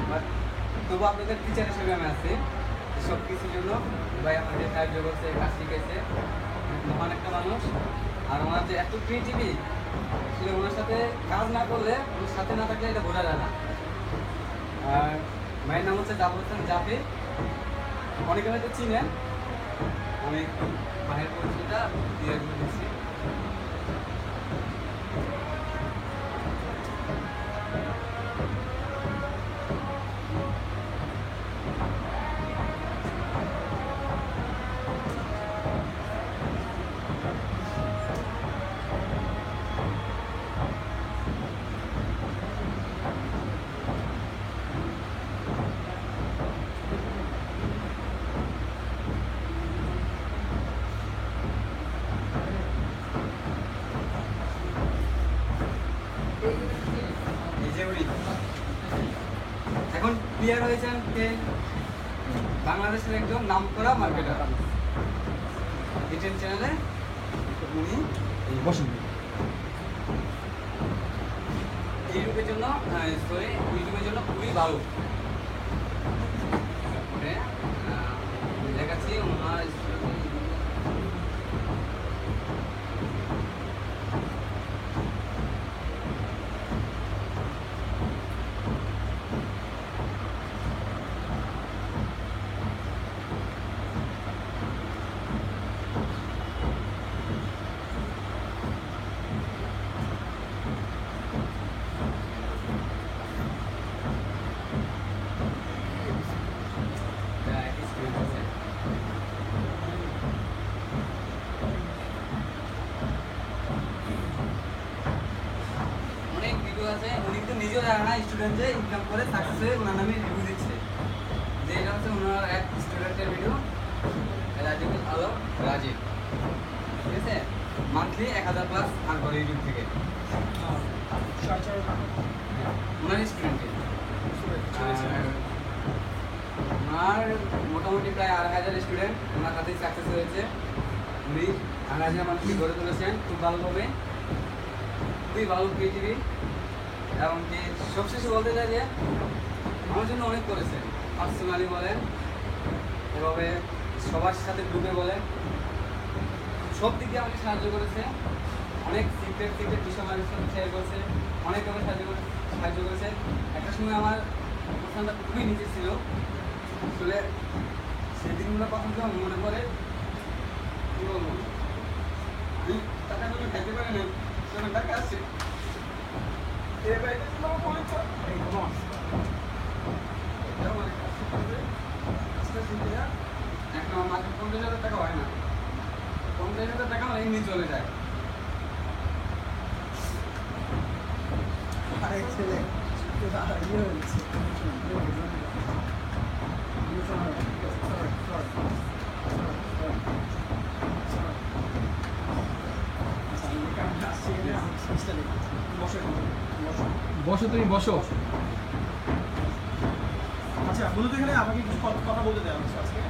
But তবু আপনাদের teacher হিসেবে আমি আছি। সব কিছুর জন্য ভাই আমাকে সাহায্য করছে, কাজ শিখেছে, মহান একটা মানুষ। আর ওনার যে এত ক্রিয়েটিভি, আসলে ওনার সাথে কাজ না করলে, ওনার সাথে না থাকলে এটা বোঝা যায় না। আর ভাইয়ের নাম হচ্ছে জাফর হোসেন জাফি, অনেকে হয়তো চিনেন। আমি একটু ভাইয়ের পরিচয়টা দিয়ে দিচ্ছি। এখন ক্লিয়ার হয়েছেন কে বাংলাদেশের একদম নামকরা মার্কেটার। ইউটিউব চ্যানেলে উনি বসেন। ইউটিউবের জন্য ইউটিউবের জন্য খুবই ভালো। দেখাচ্ছি ওনার আছে। উনি কিন্তু নিজেও জানে না স্টুডেন্ট যে ইনকাম করে সাকসেস হয়ে ওনার নামে রিভিউ দিচ্ছে, যে এটা হচ্ছে ওনার এক স্টুডেন্টের ভিডিও, রাজিবুল আলম রাজীব। ঠিক আছে, মান্থলি 1000 প্লাস আর্ন করে ইউটিউব থেকে ওনার স্টুডেন্টের। ওনার মোটামুটি প্রায় 2500 স্টুডেন্ট ওনার কাছেই সাকসেস হয়েছে। উনি 2500 মানুষকে গড়ে তুলেছেন খুব ভালোভাবে, খুবই ভালো ক্রিয়েটিভি। এমনকি সবশেষে বলতে চাই যে আমার জন্য অনেক করেছেন, পার্সোনালি বলেন, এভাবে সবার সাথে গ্রুপে বলেন, সব দিক দিয়ে আমাকে সাহায্য করেছে। অনেক সিক্রেট বিষয় আমাদের সাথে শেয়ার করেছে, অনেকভাবে সাহায্য করেছে। একটা সময় আমার অবস্থানটা খুবই নিচে ছিল, আসলে সেই দিনগুলো কথা যখন মনে পড়ে কি বলবো, আমি টাকা জন্য খাইতে পারি না, সেখানে টাকা আছে। এখন আমার মাত্র 50,000 টাকা হয় না, 50,000 টাকা আমার এমনি চলে যায়। বসো, তুমি বসো। আচ্ছা, মূলত এখানে আমাকে কিছু কথা বলতে দেওয়া হচ্ছে আজকে।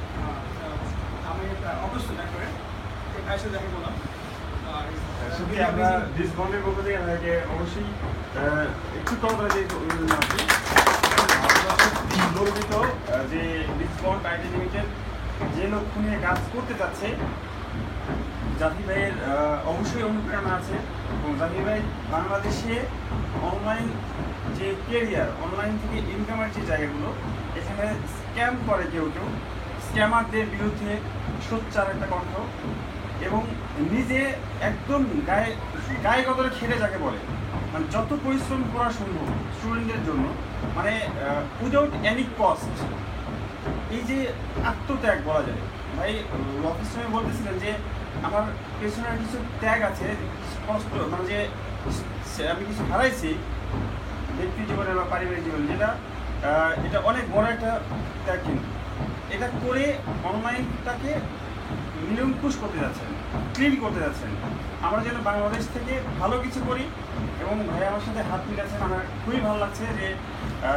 আমি অবশ্যই দেখা করে এই ভাইয়ের সাথে দেখা করলাম। আমরা ডিসকাউন্টের পক্ষ থেকে আপনাকে অবশ্যই একটু কম করে গর্বিত যে ডিসকাউন্ট আইডি লিমিটেড যে লক্ষ্য নিয়ে কাজ করতে চাচ্ছে, জাফি ভাইয়ের অবশ্যই অনুপ্রেরণা আছে। এবং জাফি ভাই বাংলাদেশে অনলাইন যে কেরিয়ার, অনলাইন থেকে ইনকামের যে জায়গাগুলো, এখানে স্ক্যাম করে কেউ স্ক্যামারদের বিরুদ্ধে সোচ্চার একটা কণ্ঠ, এবং নিজে একদম গায়ে গতরে খেলে যাকে বলে, মানে যত পরিশ্রম করা সম্ভব স্টুডেন্টদের জন্য, মানে উইদাউট এনি কস্ট। এই যে আত্মত্যাগ বলা যায়, ভাই অফিস সময় বলতেছিলেন যে আমার পেছনের কিছু ত্যাগ আছে, কষ্ট, মানে যে আমি কিছু হারাইছি ব্যক্তি জীবনে বা পারিবারিক জীবনে, এটা অনেক বড় একটা ত্যাগ। কিন্তু এটা করে অনলাইনটাকে নিরঙ্কুশ করতে যাচ্ছেন, ক্লিন করতে যাচ্ছেন। আমরা যেন বাংলাদেশ থেকে ভালো কিছু করি, এবং ভাই আমার সাথে হাত মিলাচ্ছেন। আমার খুবই ভালো লাগছে যে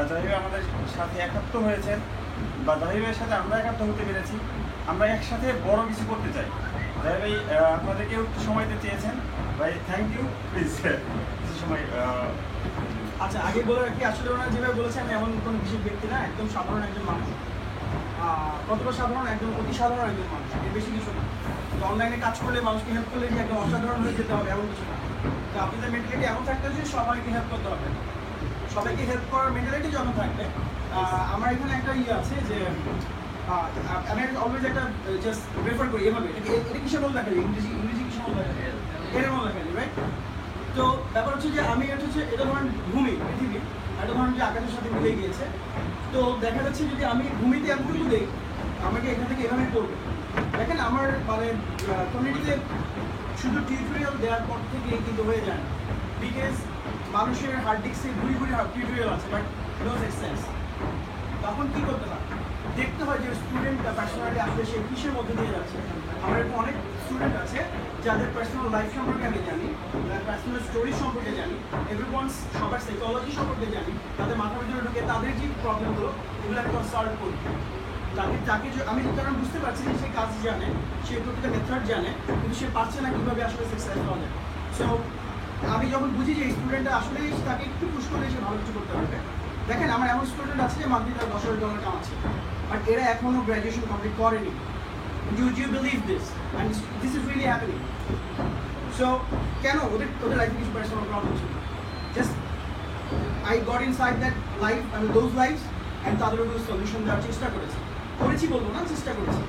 জাহির ভাই আমাদের সাথে একাত্ম হয়েছেন, বা জাহির ভাইয়ের সাথে আমরা একাত্ম হতে পেরেছি। আমরা একসাথে বড় কিছু করতে চাই। জাহির ভাই আপনাদেরকেও একটু সময় দিতে চেয়েছেন, ভাই থ্যাংক ইউ। প্লিজ কিছু সময় আচ্ছা আগে বলে রাখি আসলে ওনারা যেভাবে বলেছে আমি এমন কোনো বিশেষ ব্যক্তি না, একদম সাধারণ একজন মানুষ। কতটা সাধারণ, একদম অতি সাধারণ একজন মানুষ, এর বেশি কিছু না। তো অনলাইনে কাজ করলে মানুষকে হেল্প করলে যে একদম অসাধারণ হয়ে যেতে হবে এমন কিছু না। তো আপনাদের মেন্টালিটি এমন থাকতে হবে যে সবাইকে হেল্প করতে হবে, সবাইকে হেল্প করার মেন্টালিটি যখন থাকবে। আমার এখানে একটা ইয়ে আছে যে আমি অলওয়েজ একটা জাস্ট রেফার করি এভাবে, এটা কিসের মধ্যে দেখা যায়, ইংরেজি কিসের মধ্যে দেখা যায়, এর মধ্যে দেখা যায়, রাইট? তো ব্যাপার হচ্ছে যে আমি এটা ধরেন ভূমি পৃথিবী, এটা ধরেন যে আকাশের সাথে মিলে গিয়েছে। তো দেখা যাচ্ছে যদি আমি ভূমিতে এতটুকু দেই, আমাকে এখান থেকে এভাবে পড়বে। দেখেন আমার মানে কমিউনিটিতে শুধু টিউটোরিয়াল দেওয়ার পর থেকেই কিন্তু হয়ে যায় না, বিকজ মানুষের হার্ড ডিস্কে ঘুরি টিউটোরিয়াল আছে, বাট নো সেন্স। তখন কী করতে হয়, দেখতে হয় যে স্টুডেন্ট পার্সোনালি আসলে সে কিসের মধ্যে দিয়ে যাচ্ছে। আমার এরকম অনেক স্টুডেন্ট আছে যাদের পার্সোনাল লাইফ সম্পর্কে আমি জানি, পার্সোনাল স্টোরি সম্পর্কে জানি, এভরিওয়ানস সবার সাইকোলজি সম্পর্কে জানি, তাদের মাথার ভিতরে ঢুকে তাদের যে প্রবলেমগুলো এগুলো আমি সলভ করি। তাকে আমি কারণ বুঝতে পারছি যে সে কাজ জানে, সে প্রতিটা মেথড জানে, কিন্তু সে পারছে না কীভাবে আসলে সাকসেস হওয়া যায়। সো আমি যখন বুঝি যে স্টুডেন্টটা আসলে তাকে একটু পুশ করলে সে ভালো কিছু করতে পারবে। দেখেন আমার এমন স্টুডেন্ট আছে যে মান্থলি তার $10,000 কামাচ্ছে, বাট এরা এখনও গ্র্যাজুয়েশন কমপ্লিট করেনি। You believe this? And this is really happening. So কেন ওদের লাইফে কিছু পার্সোনাল প্রবলেম ছিল, just I got inside that life, I mean those lives, and তাদের উপর সলিউশন দেওয়ার চেষ্টা করেছি বলবো না, চেষ্টা করেছি।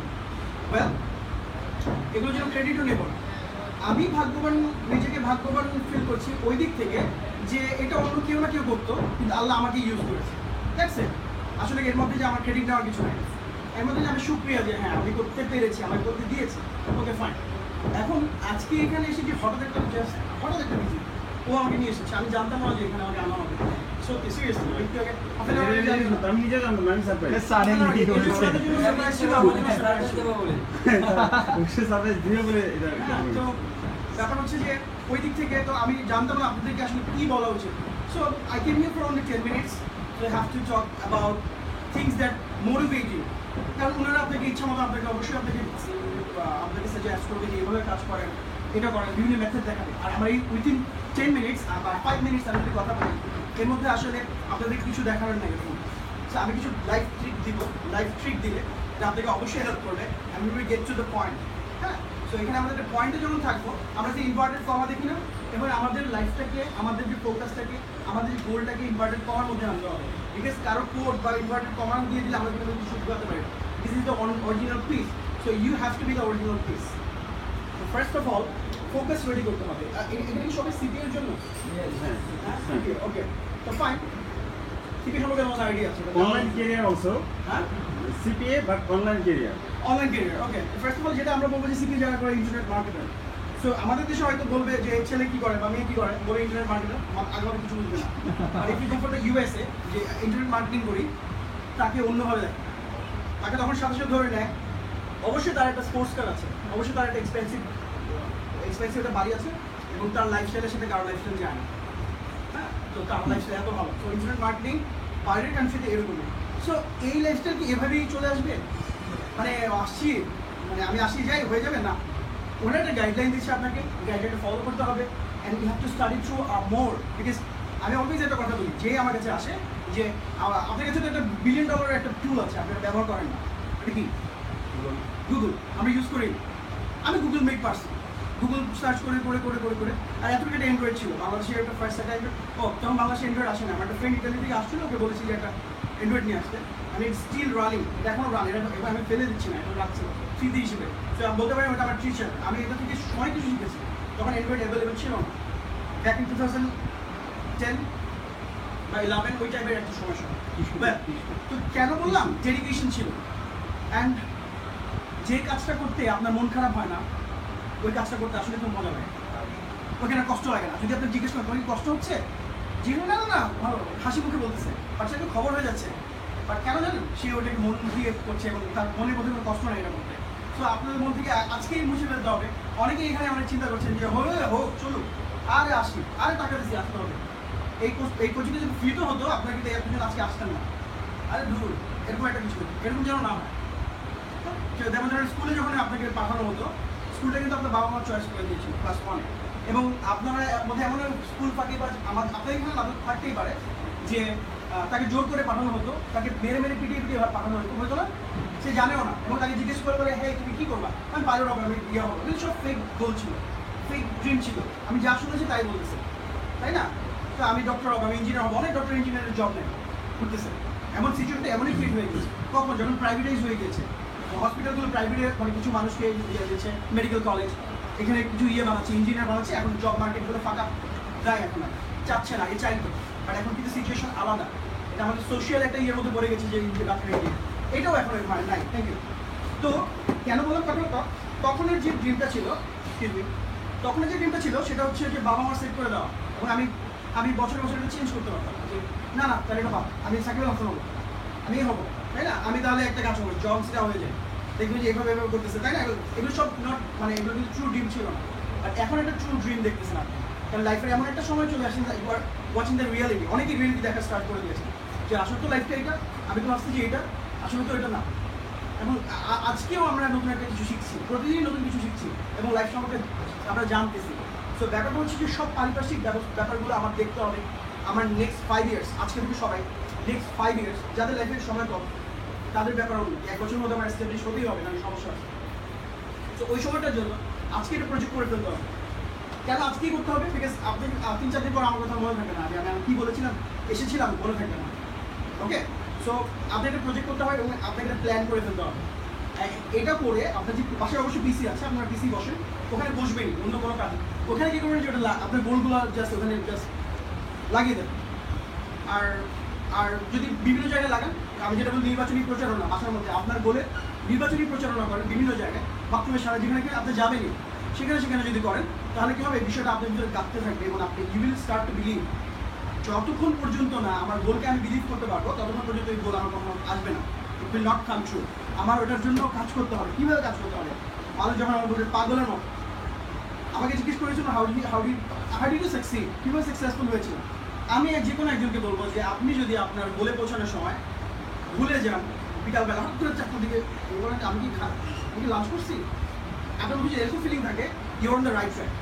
ওয়েল এগুলো যেন ক্রেডিটও নেব না, আমি ভাগ্যবান, নিজেকে ভাগ্যবান ফিল করছি ওই দিক থেকে যে এটা অন্য কেউ না কেউ করতো, কিন্তু আল্লাহ আমাকে ইউজ করেছে। That's it. আসলে এর মধ্যে যে আমার ক্রেডিট নেওয়ার কিছু নাই, এর মধ্যে যে আমি সুক্রিয়া যে হ্যাঁ আমি করতে পেরেছি, আমাকে করতে দিয়েছি, ওকে ফাইন। এখন আজকে এখানে এসে যে হঠাৎ একটা বিজি ও আমাকে নিয়ে এসেছে, আমি জানতাম না যে এখানে আমাকে আনা হবে। সত্যি সিরিয়াসলি একটু আগে আমি নিজে জানতাম, আমি সারপ্রাইজ দিয়ে বলে এটা। তো ব্যাপার হচ্ছে যে ওই দিক থেকে তো আমি জানতাম না আপনাদেরকে আসলে কী বলা উচিত। So I came here for only 10 minutes, so I have to talk about things that motivate you. কারণ ওনারা আপনাকে ইচ্ছা মতো আপনাকে অবশ্যই আপনাকে সাজেস্ট করবে যে এইভাবে কাজ করেন, এটা করেন, বিভিন্ন মেথড দেখাবে। আর আমার এই উইথিন 10 minutes বা 5 minutes আমি যদি কথা বলি, এর মধ্যে আসলে আপনাদের কিছু দেখাবেন না এরকম। সো আমি কিছু লাইফ ট্রিক দিলে যা আপনাকে অবশ্যই হেল্প করবে, আমি will get to the point. হ্যাঁ, সো এখানে আমাদের একটা পয়েন্টে যখন থাকবো, আমরা যে ইম্পর্টেন্ট কমা দেখি না, এবার আমাদের লাইফটাকে, আমাদের যে ফোকাসটাকে, আমাদের যে গোলটাকে ইম্পর্টেন্ট কমার মধ্যে আনতে হবে। বিকজ কারো কোড বা ইম্পর্টেন্ট কমা দিয়ে দিলে আমরা কিন্তু কিছু করতে পারি। This is the original piece, so you have to be the original piece. First of all focus রেডি করতে হবে। এটা কি সবাই সিপিএর জন্য? হ্যাঁ, ওকে, তো ফাইন। সিপিএ সম্পর্কে আমার আইডিয়া আছে। অনলাইন ক্যারিয়ার অলসো, হ্যাঁ CPA but online career. Online career, okay. First of all যেটা আমরা বলবো যে সিপিএ যারা করে ইন্টারনেট মার্কেটার। সো আমাদের দেশে হয়তো বলবে যে ছেলে কি করে বা মেয়ে কি করে, বলে ইন্টারনেট মার্কেটার, আগে কিছু বুঝবে না। আর if you go for the USA যে ইন্টারনেট মার্কেটিং করি, তাকে অন্যভাবে দেখে, তাকে তখন সাথে সাথে ধরে নেয়। অবশ্যই তার একটা স্পোর্টস কার আছে, অবশ্যই তার একটা এক্সপেন্সিভ একটা বাড়ি আছে, এবং তার লাইফস্টাইলের সাথে কারো লাইফস্টাইল যায় না। হ্যাঁ, তো তার লাইফস্টাইল এত ভালো। তো ইন্টারনেট মার্কেটিং বাইরের কান্ট্রিতে এরকমই। সো এই লাইফস্টাইল কি এভাবেই চলে আসবে, মানে আমি আসি যাই হয়ে যাবে না। ওরা একটা গাইডলাইন দিচ্ছে, আপনাকে গাইডলাইনটা ফলো করতে হবে, and you have to study through more. Because আমি অলওয়েজ একটা কথা বলি, যে আমার কাছে আসে যে আপনার কাছে তো একটা $1 বিলিয়ন একটা টুল আছে, আপনারা ব্যবহার করেন না, এটা কি? গুগল। আমরা ইউজ করি, আমি Google make person, Google search করে করে করে করে করে। আর এতটুকু একটা অ্যান্ড্রয়েড ছিল বাংলাদেশের, একটা ফার্স্ট একটা অ্যান্ড্রয়েড। তখন বাংলাদেশে অ্যান্ড্রয়েড আসে না, আমার একটা ফ্রেন্ড ইটালি থেকে আসছিল, ওকে বলেছি যে একটা অ্যান্ড্রয়েড নিয়ে আসতে। আমি স্টিল রানিং, এটা এখনও রান, এটা এবার আমি ফেলে দিচ্ছি না, এখন রাখছি স্মৃতি হিসেবে। তো আমি বলতে পারি ওটা আমার টিচার, আমি এটা থেকে অনেক কিছু শিখেছি। তখন অ্যান্ড্রয়েড অ্যাভেলেবেল ছিল না, ব্যাক ইন 2010 বা 11 ওই টাইপের একটা সমস্যা। তো কেন বললাম? ডেডিকেশন ছিল। অ্যান্ড যে কাজটা করতে আপনার মন খারাপ হয় না, ওই কাজটা করতে আসলে খুব মজা লাগে, ওখানে কষ্ট লাগে না। যদি আপনি জিজ্ঞেস করেন তোমার কি কষ্ট হচ্ছে, জীবন না ভালো হাসি মুখে বলতেছে, বাট সেটা খবর হয়ে যাচ্ছে। বাট কেন জানেন? সে ওটাকে মন দিয়ে করছে এবং তার মনের মধ্যে কোনো কষ্ট নেই এটা করতে। সো আপনাদের মন থেকে আজকেই মুছে ফেলতে হবে। অনেকেই এখানে অনেক চিন্তা করছেন যে হোক চলুক, আরে আসি, আরে টাকা দিচ্ছি, আসতে হবে। এই কোচিংটা যদি ফ্রিতে হতো, আপনাকে তো এতদিন আজকে আসতেন না। আরে ধুর, এরকম একটা কিছু এরকম যেন না হয়। যেমন ধরেন স্কুলে যখন আপনাকে পাঠানো হতো, স্কুলটা কিন্তু আপনার বাবা মার চয়েস করে দিয়েছিল ক্লাস 1-এ। এবং আপনারা মধ্যে এমন স্কুল ফাঁকি বা আপনাদের এখানে নাটক থাকতেই পারে যে তাকে জোর করে পাঠানো হতো, তাকে মেরে মেরে পিটিয়ে পিটিয়ে পাঠানো হতো না, সে জানেও না, এবং তাকে জিজ্ঞেস করে বলে হ্যাঁ তুমি কী করবা, আমি পাইলট হবো, আমি ইয়ে হবো, কিন্তু সব ফেক গোল ছিল, ফেক ড্রিম ছিল। আমি যা শুনেছি তাই বলতেছি, তাই না? তো আমি ডক্টর হবো, আমি ইঞ্জিনিয়ার হবো, অনেক ডক্টর ইঞ্জিনিয়ারের জব নেই করতেছে। এমন সিচুয়েশনটা এমনই ক্রিয়েট হয়ে গেছে কখন, যখন প্রাইভেটাইজ হয়ে গেছে হসপিটালগুলো, প্রাইভেটে মানে কিছু মানুষকে দিয়ে দিয়েছে, মেডিকেল কলেজ এখানে কিছু বানাচ্ছে, ইঞ্জিনিয়ার বানাচ্ছে, এখন জব মার্কেটগুলো ফাঁকা দেয়, এখন আর চাচ্ছে না, এ চাইতো, বাট এখন কিন্তু সিচুয়েশন আলাদা। এটা আমাদের সোশ্যাল একটা ইয়ের মধ্যে পড়ে গেছে যে ডাক্তার ইঞ্জিনিয়ার, এটাও এখন নাই। Thank you. তো কেন বললাম কথাটা, তখনের যে ড্রিমটা ছিল, তখনের যে ড্রিমটা ছিল সেটা হচ্ছে যে বাবা মার সেট করে দেওয়া, এবং আমি বছরে বছরে এটা চেঞ্জ করতে পারতাম যে না তাহলে এটা পাবো, আমি সাকিব আল হাসান হবো, আমি হবো, তাই না? আমি তাহলে একটা কাজ করবো, জব সেটা হয়ে যায়, দেখবি যে এভাবে করতেছে, তাই না? এগুলো সব নট মানে এগুলো কিন্তু ট্রু ড্রিম ছিল না, বাট এখন একটা ট্রু ড্রিম দেখতেছেন আপনি, কারণ লাইফের এমন একটা সময় চলে আসেন you are watching the reality. অনেকেই রিয়েলিটি দেখা স্টার্ট করে দিয়েছে যে আসলে তো লাইফটা এটা, আমি তো ভাবছি যে এটা আসলে তো এটা না। এবং আজকেও আমরা নতুন একটা কিছু শিখছি, প্রতিদিনই নতুন কিছু শিখছি এবং লাইফ সম্পর্কে আমরা জানতেছি। সো ব্যাপারটা হচ্ছে যে সব পারিপার্শ্বিক ব্যাপারগুলো আমার দেখতে হবে। আমার নেক্সট 5 ইয়ার্স, আজকে থেকে সবাই নেক্সট 5 ইয়ার্স যাদের লাইফের সময় কম, তাদের ব্যাপার হলো 1 বছরের মধ্যে আমার এস্টাবলিশ হতেই হবে, কারণ সমস্যা আছে। তো ওই সময়টার জন্য আজকে এটা প্রজেক্ট করে ফেলতে হবে। কেন আজকেই করতে হবে? বিকজ আপনি 3-4 দিন পর আমার কথা মনে থাকে না, আমি কী বলেছিলাম, এসেছিলাম, মনে থাকবে না। ওকে, সো আপনাকে একটা প্রজেক্ট করতে হবে এবং আপনাকে একটা প্ল্যান করে ফেলতে হবে। এটা করে আপনার যে পাশে অবশ্যই পিসি আছে, আপনার পিসি বসেন, ওখানে বসবেন অন্য কোনো কাজে, ওখানে কী করবেন যে ওটা আপনার গোলগুলো জাস্ট ওখানে জাস্ট লাগিয়ে দেবেন। আর যদি বিভিন্ন জায়গায় লাগান, আমি যেটা বলি নির্বাচনী প্রচারণা, মাসের মধ্যে আপনার গোলে নির্বাচনী প্রচারণা করেন বিভিন্ন জায়গায়, বাথরুমে সারা যেখানে আপনি যাবেনই সেখানে যদি করেন, তাহলে কী হবে, বিষয়টা আপনার ভিতরে কাঁপতে থাকবে এবং আপনি you will start to believe. যতক্ষণ পর্যন্ত না আমার গোলকে আমি বিলিভ করতে পারবো, ততক্ষণ পর্যন্ত এই গোল আমার কখনো আসবে না, it will not come true. আমার ওটার জন্য কাজ করতে হবে। কীভাবে কাজ করতে হবে? মানুষ যখন আমার বলে পাগলের মতো আমাকে জিজ্ঞেস করেছিল হাউ ডি টু সাকসিড, কীভাবে সাকসেসফুল হয়েছিল, আমি যে কোনো একজনকে বলবো যে আপনি যদি আপনার গোলে পৌঁছানোর সময় ভুলে যান, বিকালবেলা হঠাৎ করে 4টার দিকে বলেন আমি কি লাঞ্চ করছি, আপনার যদি এরকম ফিলিং থাকে, you are on the right track,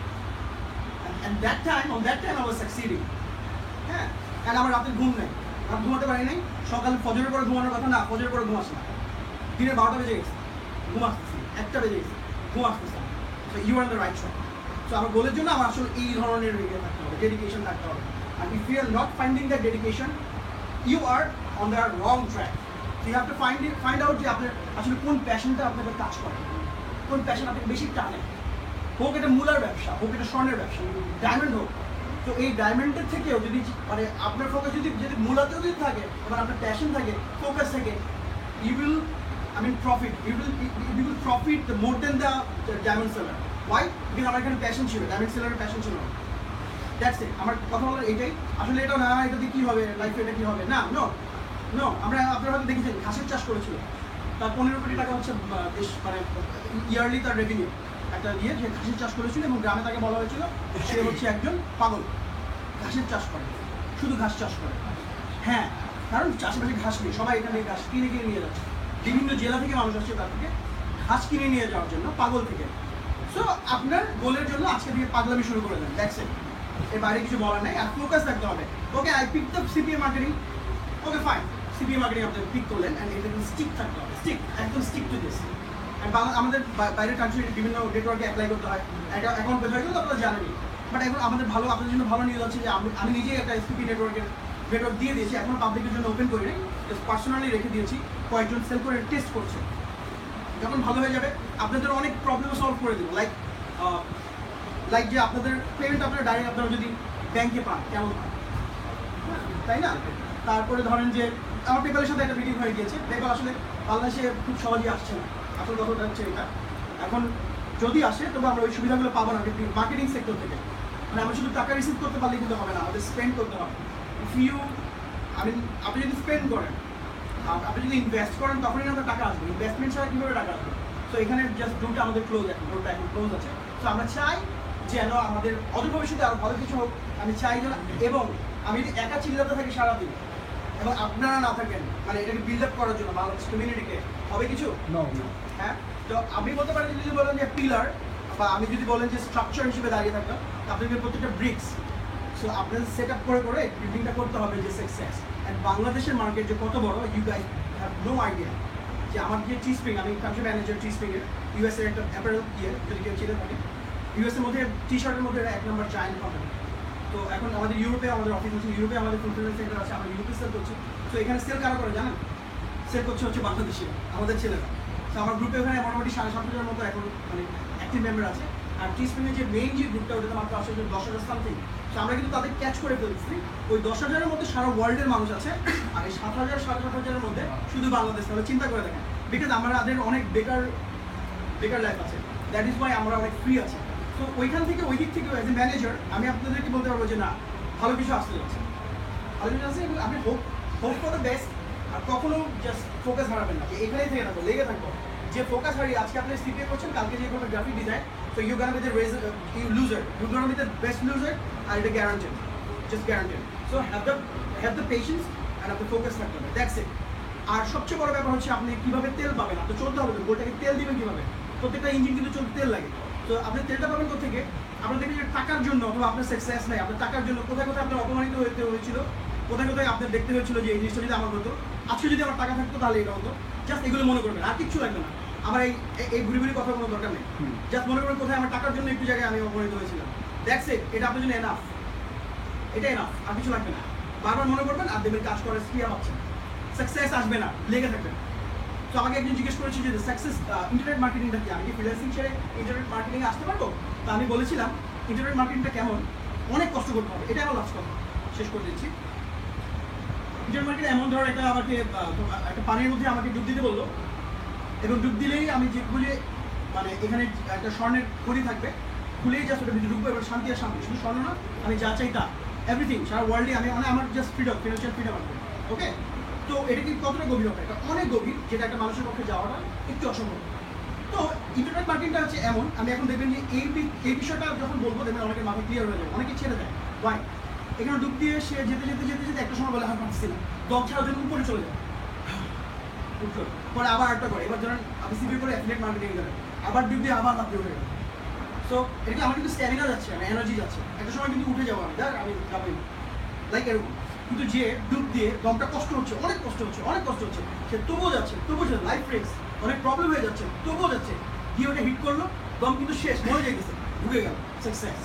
and on that time I was succeeding. হ্যাঁ, কারণ আমার রাতে ঘুম নেই, রাত ঘুমাতে পারি নাই, সকাল ফজরের পরে ঘুমানোর কথা না, ফজরের পরে ঘুম আসে না, দিনের 12টা বেজে গেছে ঘুম আসতেছি, 1টা বেজে গেছে ঘুম আসতেছে। So you are on the right track. So আমার গোলের জন্য আমার আসলে এই ধরনের ইয়ে থাকতে হবে, ডেডিকেশন থাকতে হবে। And if you are not finding that dedication, you are on the wrong track. So you have to find out যে আপনার আসলে কোন প্যাশনটা আপনাদের কাজ করে, কোন প্যাশন আপনাকে বেশি টানে, হোক এটা মূলার ব্যবসা, হোক এটা স্বর্ণের ব্যবসা, ডায়মন্ড হোক। তো এই ডায়মন্ডের থেকেও যদি মানে আপনার ফোকাস যদি মূলাতেও যদি থাকে, এবার আপনার প্যাশন থাকে, ফোকাস থাকে, you will profit. You will profit more than the diamond seller. Why? Because আমার এখানে প্যাশন ছিল, ডায়মন্ড সেলারের প্যাশন ছিল। That's it. আমার কথা হলো এইটাই। আসলে এটা না এটাতে কী হবে, লাইফে এটা কী হবে, না নো আমরা আপনারা হয়তো দেখেছেন ঘাসের চাষ করেছিল, তার 15 কোটি টাকা হচ্ছে দেশ মানে ইয়ারলি তার রেভিনিউ একটা দিয়ে যে ঘাসের চাষ করেছিল, এবং গ্রামে তাকে বলা হয়েছিল সে হচ্ছে একজন পাগল, ঘাসের চাষ করে, শুধু ঘাস চাষ করে। হ্যাঁ, কারণ চাষবাসে ঘাস নেই, সবাই এখানে ঘাস কিনে নিয়ে যাচ্ছে, বিভিন্ন জেলা থেকে মানুষ আসছে তার থেকে ঘাস কিনে নিয়ে যাওয়ার জন্য, পাগল থেকে। সো আপনার গোলের জন্য আজকে থেকে পাগলামি শুরু করে দেন, দ্যাটস ইট। এর বাইরে কিছু বলার নাই, আর ফোকাস থাকতে হবে। Okay, I pick the CPA marketing, okay fine, CPA marketing আপনি পিক করলেন, অ্যান্ড এটা স্টিক থাকতে হবে, একদম স্টিক টু দিস। অ্যান্ড আমাদের বাইরের কান্ট্রি বিভিন্ন নেটওয়ার্কে অ্যাপ্লাই করতে হয়, একটা অ্যাকাউন্ট পেতে হয়, কিন্তু আপনারা জানেনই। বাট এখন আমাদের ভালো, আপনাদের জন্য ভালো নিউজ আছে যে আমি নিজেই একটা সিপি নেটওয়ার্ক দিয়ে দিয়েছি, এখনও পাবলিকের জন্য ওপেন করি নাই, জাস্ট পার্সোনালি রেখে দিয়েছি, কয়েকজন সেল করে টেস্ট করছে। যখন ভালো হয়ে যাবে আপনাদের অনেক প্রবলেম সলভ করে দেবো, লাইক যে আপনাদের পেমেন্ট আপনারা ডাইরেক্ট আপনারা যদি ব্যাংকে পান কেমন পান, তাই না? তারপরে ধরেন যে আমার পেপালের সাথে একটা মিটিং হয়ে গিয়েছে, পেপাল আসলে বাংলাদেশে খুব সহজেই আসছে না, আসল কথাটা হচ্ছে এটা। এখন যদি আসে তবে আমরা ওই সুবিধাগুলো পাবো না মার্কেটিং সেক্টর থেকে, মানে আমরা শুধু টাকা রিসিভ করতে পারলে কিন্তু হবে না, আমাদের স্পেন্ড করতে হবে। আপনি যদি স্পেন্ড করেন, আপনি যদি ইনভেস্ট করেন, তখনই আমাদের টাকা আসবে, ইনভেস্টমেন্ট ছাড়া কীভাবে টাকা আসবে? সো এখানে জাস্ট ডোরটা আমাদের ক্লোজ, ডোরটা এখন ক্লোজ আছে। সো আমরা চাই যেন আমাদের অদূর ভবিষ্যতে আরও ভালো কিছু হোক, আমি চাই যেন, এবং আমি যদি একা চিল্লাতে থাকি সারাদিন এবং আপনারা না থাকেন, মানে এটাকে বিল্ড আপ করার জন্য বাংলাদেশ কমিউনিটিকে, হবে কিছু? নো। হ্যাঁ, তো আপনি বলতে পারেন যদি বলেন যে পিলার বা আমি যদি বলেন যে স্ট্রাকচার হিসেবে দাঁড়িয়ে থাকতাম, আপনাদের প্রত্যেকটা ব্রিক্স, সো আপনাদের সেট আপ করে করে বিল্ডিংটা করতে হবে যে সাকসেস। অ্যান্ড বাংলাদেশের মার্কেট যে কত বড়, you guys have no idea. যে আমার যে টি স্প্রিং, আমি কান্ট্রি ম্যানেজার টি স্প্রিংয়ের, ইউএস এর একটা অ্যাপারেল যদি কেউ চিনে থাকে, ইউএস এর মধ্যে টি শার্টের মধ্যে এক নম্বর জায়ান্ট কোম্পানি। তো এখন আমাদের ইউরোপে আমাদের অফিস আছে, ইউরোপে আমাদের ফুলফিলমেন্ট সেন্টার আছে, আমরা ইউরোপে সেল করছি। তো এখানে সেল কারা করে জানেন? সেল করছে হচ্ছে বাংলাদেশি আমাদের ছেলেরা। তো আমার গ্রুপে ওখানে মোটামুটি 7,500 মতো এখন মানে অ্যাক্টিভ মেম্বার আছে। আর টি স্প্রিংয়ের যে মেইন যে গ্রুপটা, ওটাতে মাত্র আসলে 10,000 সামথিং। তো আমরা কিন্তু তাদের ক্যাচ করে ফেলছি। ওই 10,000-এর মধ্যে সারা ওয়ার্ল্ডের মানুষ আছে, আর এই 7,000 7,500-এর মধ্যে শুধু বাংলাদেশ। তাহলে চিন্তা করে দেখেন, বিকজ আমাদের অনেক বেকার লাইফ আছে, দ্যাট ইজ ওয়াই আমরা অনেক ফ্রি আছি। তো ওইখান থেকে ওই দিক থেকে অ্যাজ এ ম্যানেজার আমি আপনাদেরকে বলতে পারবো যে না, ভালো কিছু আসতে যাচ্ছে, ভালো কিছু আসছে। এবং আপনি হোপ ফর দ্য বেস্ট, আর কখনো জাস্ট ফোকাস হারাবেন না, যে এখানেই থেকে থাকবো, লেগে থাকবো। যে ফোকাস হারিয়ে আজকে আপনি সিপিএ করছেন, কালকে যে কোনো graphic design, so you gonna be the loser, you gonna be the best loser, আর এটা guaranteed, just guaranteed. So have the patience and আপনার ফোকাস থাকতে হবে, দ্যাটস ইট। আর সবচেয়ে বড় ব্যাপার হচ্ছে আপনি কীভাবে তেল পাবেন, আপনি চলতে হবে, গোলটাকে তেল দিবেন কীভাবে। প্রত্যেকটা ইঞ্জিন কিন্তু চলতে তেল লাগে। তো আপনি তেলটা পাবেন কোথেকে? আপনার দেখবেন যে টাকার জন্য, অথবা আপনার সাকসেস নেই, আপনার টাকার জন্য কোথায় কোথায় আপনার অপমানিত হতে হয়েছিল, কোথায় কোথায় আপনার দেখতে হয়েছিল যে এই জিনিসটা যদি আমার হতো, আজকে যদি আমার টাকা থাকতো তাহলে এটা হতো। জাস্ট এগুলো মনে করবেন, আর কিচ্ছু লাগবে না। আমার এই ঘুরি ঘুরি কথা কোনো দরকার নেই। জাস্ট মনে করবেন কোথায় আমার টাকার জন্য একটু জায়গায় আমি অপমানিত হয়েছিলাম, দ্যাটস ইট। এটা আপনার জন্য এনাফ, এটা এনাফ, আর কিছু লাগবে না। বারবার মনে করবেন, আর দেখবেন কাজ করার স্কিল হচ্ছে, সাকসেস আসবে না, লেগে থাকবেন। তো আমাকে একজন জিজ্ঞেস করেছে যে সাকসেস ইন্টারনেট মার্কেটিংটা কি, আমি কি ফ্রিল্যান্সিং ছেড়ে ইন্টারনেট মার্কেটিংয়ে আসতে পারবো? তো আমি বলেছিলাম ইন্টারনেট মার্কেটিংটা কেমন, অনেক কষ্ট করতে হবে। এটা আমার লাস্ট কথা, শেষ করে দিচ্ছি। ইন্টারনেট মার্কেটিং এমন ধরো, এটা আমাকে একটা পানির মধ্যে আমাকে ডুব দিতে বললো, এবং ডুব দিলেই আমি যেগুলি মানে এখানে একটা স্বর্ণের খড়ি থাকবে, খুলেই জাস্ট ওটা ভিতরে ঢুকবো, এবার শান্তি আর শান্তি, শুধু স্বর্ণ না, আমি যা চাই তা, এভরিথিং, সারা ওয়ার্ল্ডে আমি মানে আমার জাস্ট ফ্রিডম, ফিনান্সিয়াল ফ্রিডম আসবে। ওকে, তো এটা কি কতটা গভীর হবে? এটা অনেক গভীর, যেটা একটা মানুষের পক্ষে যাওয়াটা একটু অসম্ভব। তো ইন্টারনেট মার্কেটিংটা হচ্ছে এমন, আমি এখন দেখবেন যে এই বিষয়টা যখন বলবো, দেখবেন অনেকের মাথা ক্লিয়ার হয়ে যাবে, অনেকে ছেড়ে দেয়। ওয়াই? এখানে ডুব দিয়ে সে যেতে যেতে যেতে যেতে একটা সময় বলে আর পারছি না, দম ছাড়ার জন্য উপরে চলে যায়, উঠলো, পরে আবার একটা করে, এবার ধরেন আমি সিপি করে অ্যাফিলিয়েট মার্কেটিং গেলাম, আবার ডুব দিয়ে আবার লাফিয়ে উঠে গেল। সো এটা আমার কিন্তু স্ট্যামিনা যাচ্ছে, আমার এনার্জি যাচ্ছে, একটা সময় কিন্তু উঠে যাবো আমি, আমি যাবোই লাইক এরকম। কিন্তু যে ডুব দিয়ে দমটা কষ্ট হচ্ছে, অনেক কষ্ট হচ্ছে, অনেক কষ্ট হচ্ছে, সে তবুও যাচ্ছে, লাইফ রিস্ক, অনেক প্রবলেম হয়ে যাচ্ছে, তবুও যাচ্ছে, গিয়ে ওটা হিট করলো, দম কিন্তু শেষ, মরে যাইতেছে, ঢুকে গেল, সাকসেস।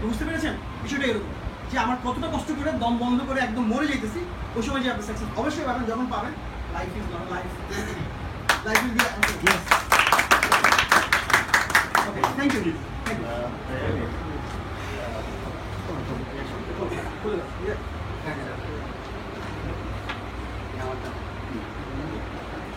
বুঝতে পেরেছেন বিষয়টা এরকম, যে আমার কতটা কষ্ট করে দম বন্ধ করে একদম মরে যাইতেছি, ওই সময় যে আপনি সাকসেস অবশ্যই পাবেন, যখন পাবেন। Life is not life, life will be okay. Thank you, thank you.